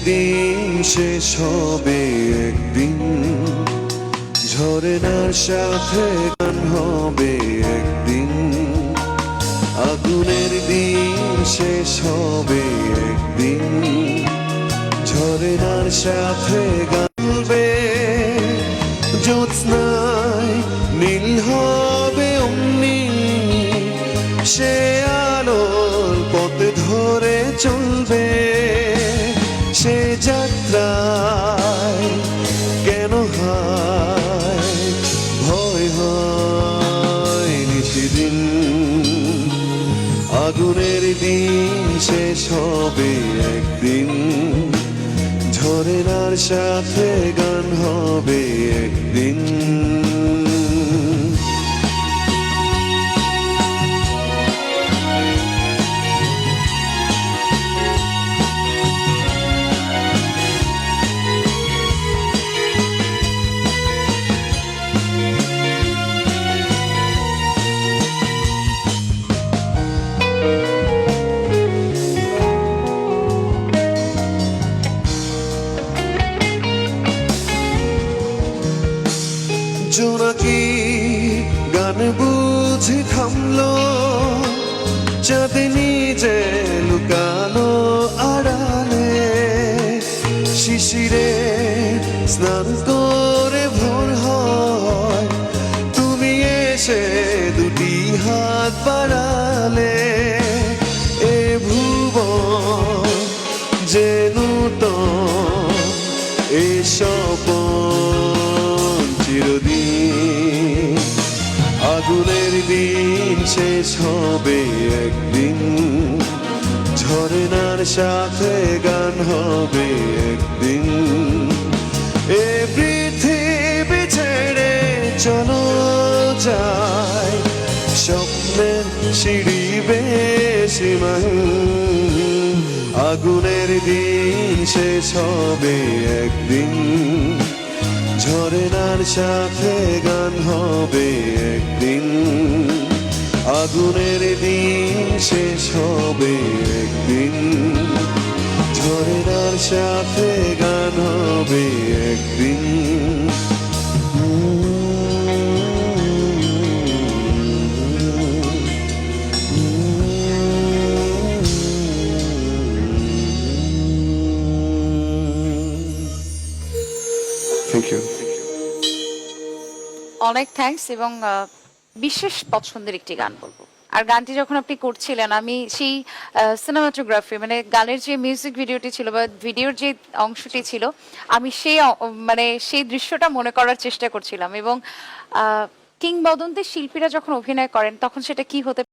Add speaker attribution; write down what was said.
Speaker 1: দিন শেষ হবে একদিন, ঝরনার সাথে গান হবে একদিন। আগুনের দিন শেষ হবে একদিন, ঝরনার সাথে গান হবে। জ্যোৎস্নায় নীল হবে অমনি, সে আলোর পথ ধরে চলবে। সে যাত্রায় কেন হয় ভয় হয় নিশিদিন। আগুনের দিন শেষ হবে একদিন, ঝরনার সাথে গান হবে একদিন। জোনাকি গান বুঝি থামলো, চাঁদনি যে লুকানো আড়ালে। শিশিরে স্নান করে ভোর হয়, তুমি এসে দুটি হাত বাড়ালে। এ ভুবন যে নূতন, এ স্বপন চিরদিন। আগুনের দিন শেষ হবে একদিন, ঝরনার সাথে গান হবে একদিন। এ পৃথিবী ছেড়ে চলো যাই, স্বপ্নের সিঁড়ি বেশি মাহিন। আগুনের দিন শেষ হবে একদিন, ঝরনার সাথে গান হবে একদিন। আগুনের দিন শেষ হবে একদিন, ঝরনার সাথে গান হবে একদিন। Thank you.
Speaker 2: অনেক থ্যাঙ্কস। এবং বিশেষ পছন্দের একটি গান বলবো। আর গানটি যখন আপনি করছিলেন, আমি সেই সিনেমাটোগ্রাফি মানে গানের যে মিউজিক ভিডিওটি ছিল বা ভিডিওর যে অংশটি ছিল, আমি সেই মানে সেই দৃশ্যটা মনে করার চেষ্টা করছিলাম। এবং কিংবদন্তি শিল্পীরা যখন অভিনয় করেন তখন সেটা কি হতে